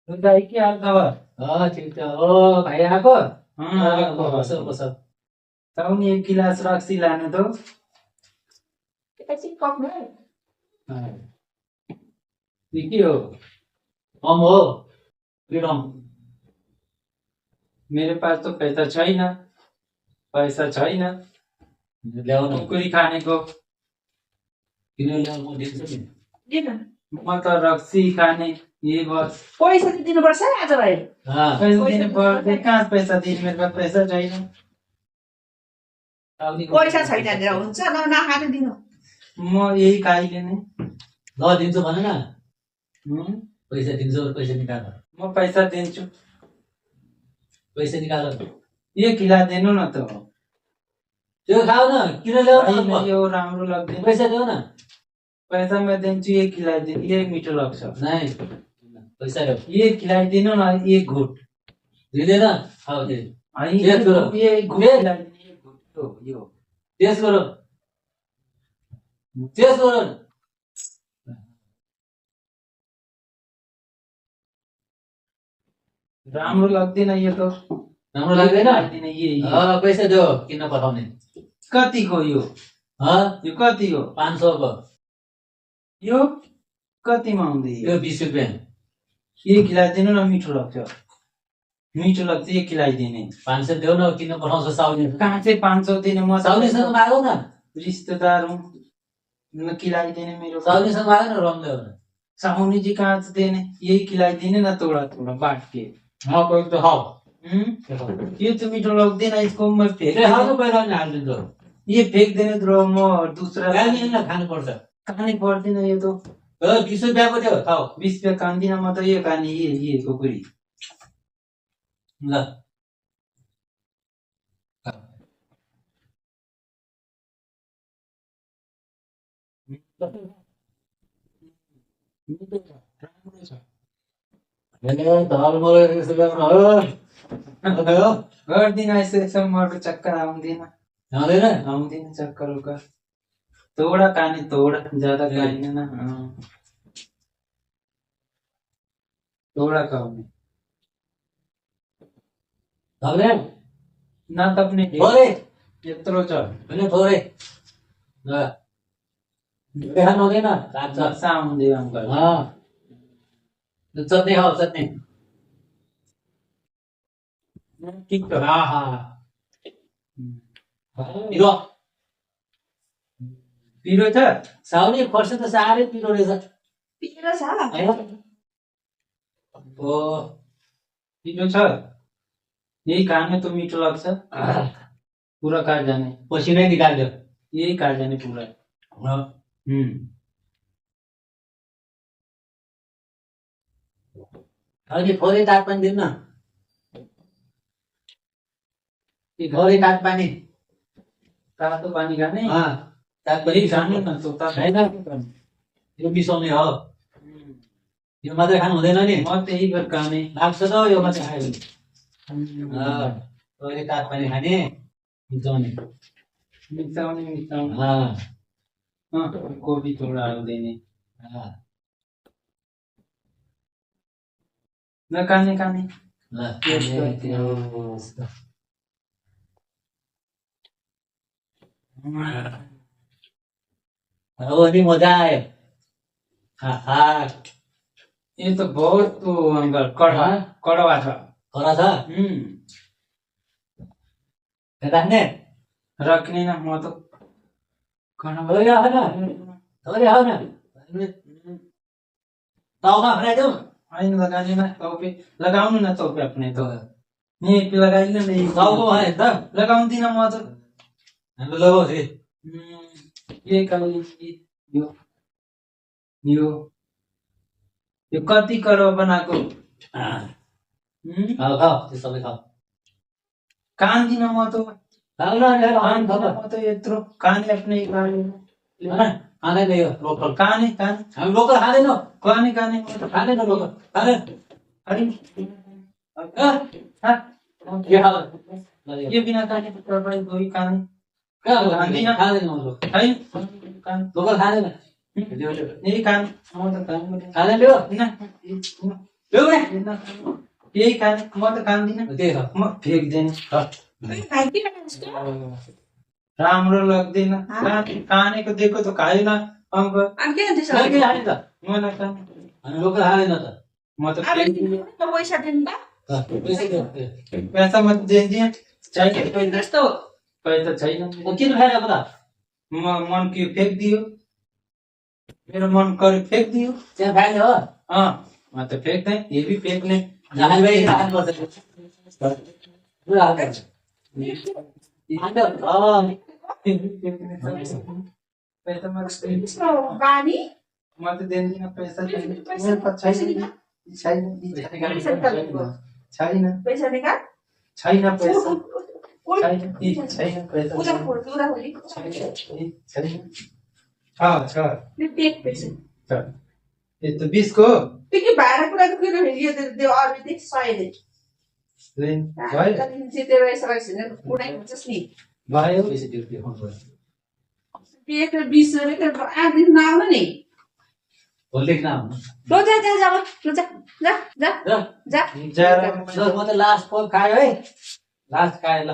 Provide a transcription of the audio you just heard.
तो दाई के हाल खबर ठिक छ ओ भाइ आएको आएको बस बस ताऊ नि एक गिलास रक्सी लानु तो एकैछिन कप न के हो कम हो फ्रिडम मेरे पास तो पैसा छैन पैसा छैन ल्याउनु कुकुरी खानेको किन ल्याउनु म दिन्छु नि किन म त रक्सी खाने ये बस पैसा चाहिँ दिनुपर्छ है आज भाइ पैसा दिनु पर्छ कहाँ पैसा दिने मेरो पास पैसा छैन पैसा छैन भनेर हुन्छ न नखानु दिनु म यही खाइले नै ल दिन्छु भन न हुँ? पैसा दिन्छु पैसा निकाल म पैसा दिन्छु पैसा निकाल ये खिला दिनु न त त्यो खाऊ न किन ल्याउनु होइन, यो राम्रो लाग्दैन पैसा देऊ न पैसा मैं दिन्छु ये खिलाइदिनु ये मिठो लाग्छ नै पैसा ल्याऊ ये खिलाइदिनु न ये घुट दिँदैन खाऊ दे होइन, ये कुरो। ये घुट ये- खिलाइदिनु, ये घुट यो टेस्ट गरौ टेस्ट गरौ न राम्रो लाग्दैन यो त राम्रो लाग्दैन लाग्दैन ये पैसा देऊ किन पठाउने कतिको यो यो कति हो 500 को यो कतिमा आउँदै यो 20 रुपैयाँ ये खिलाइदिनु न मिठो लाग्छ ये खिलाइदिने 500 देऊ न किन पठाउँछ साउनी कहाँ चाहिँ 500 दिने म साउनीसँग मागौ न रिश्तेदार हुँ न खिलाइदिने मेरो साउनीसँग माग न रम देऊ न साउनी जी कहाँ से देने यही खिलाइदिने न थोड़ा थोड़ा बांट के म कोही त खाऊ ये तो मीठो लाग्दैन इसको मैं फेंक ए हाल्नु पहिला नि हाल्दिन्छु ये फेंक देने तो म दूसरा गाली न खानु पर्छ खाने पर्दैन ये तो 20 रुपैयाँको थियो खाऊ 20 रुपया खाँदिन म त ये खाने ये कुकुरी ल राम्रो छ ए धल मलाई यसो गर्नु हो गर्दिन यसो यसो मको चक्कर आउँदैन आउँदैन आउँदैन चक्कर उक्कर थोड़ा खाने थोड़ा ज्यादा खाने ना थोड़ा खाउने धले ना त अपने थोरै यत्रो छ होइन थोरै ल खानु हुँदैन लाग्छ नक्सा आउँदै अङ्कल चट्नी खाऊ चट्नी ठिक छ आहा पिरो पिरो छ साउनी खर्सी त साह्रै पिरो रहेछ पिरो छ होइन ओ पिरो छ यही खाने तो मीठो लाग्छ पूरा काट जाने पसिनै निकाल्यो यही काट जाने पूरा अनि थोरै ताट पनि दिनु न थोरै ताट पानी तातो पानी खाने ताट पनि यही खाने न तो होइन यो मिसाउने हो यो मात्रै खानु हुँदैन नि म त्यही भएर खाने लाग्छ त यो मात्रै खायो भने थोरै ताट पानी खाने मिसाउने मिसाउने मिसाउने कोबी थोड़ा हालिदिने न खाने खाने ल अब नि मजा आयो ये तो बहुत तो अंकल कड़वा कड़वा छ खरा छ राख्ने रखने ना म तो थोरै आऊ न थोरै आऊ न ताउमा फ्राइदेऊ होइन लगाने ना तो पे लगाउनु न तो पे अपने तो नहीं पे लगाइले नहीं टाउको भने त लगाउँदिन म त हाम्रो लगाउँछ ये कलर यो यो यो कति कड़वा बनाएको खाऊ खाऊ त्यो सबै खाऊ कान्दिन म त खाऊ न कान्दिन म त यत्रो काने आफ्नै काने खाँदैन यो लोकल काने काने हामी लोकल खाँदैनौँ काने काने म त खाँदैन लोकल खाँदैन अरे के खाऊ ये बिना काने तो तपाईँ कोही काने खाँदैन खाँदैन है काने लोकल खाँदैन यही काने म त काने खाँदैन त्यो न ल्याऊ न। यही खाने म त खाँदिनँ त्यही हो। म फ्याँक्दैन भाइ किन खान्छौ? राम्रो लाग्दैन खानेको दिएको त खाएन अङ्क अनि किन त्यसो मैले के गरेको? खाने त? मलाई खाने हामी लोकल खाँदैन त। म त अब फ्याँक्दिनँ पैसा दिनु त? पैसा दियो। पैसा म त दिन्दिनँ छैन त्यस्तो हो। पैसा छैन किन खाने अब त? मन के फ्याँकिदियो मेरो मन करे फ्याँकिदियो त्यहाँ खाने हो? म त फ्याँक्दैन ये भी फ्याँक्ने हामी बाहिर खानुपर्छ। लु, हाल्नुपर्छ। हाल्नु। पैसा म त्यस्तो बानी? म त दिन्दिनँ पैसा छैन पैसा- मेरो त पैसा छैन निकाल। छैन पैसा निकाल। छैन पैसा निकाल। छैन पैसा उठ, उठ। छैन छैन पैसा उता खोल, उता खोली। छैन छ छ त्यो टेक पैसा। छ यस्तो 20 को त्यो के भाडा कुराको किन यो त्यो अरू दे 100 दे। भयो त्यो पैसा राख्छिन कुनै हुन्छस् नि। भयो पैसा दियो, देखाउनु पर्यो। एक 20 रुपियाँ आधी नआउनु नि। भोलिदेखि नआउनु। लो जा जा जा लो जा जा जा ल, जा। जा ल, म त लास्ट पप खायो है। लास्ट खाएँ ल।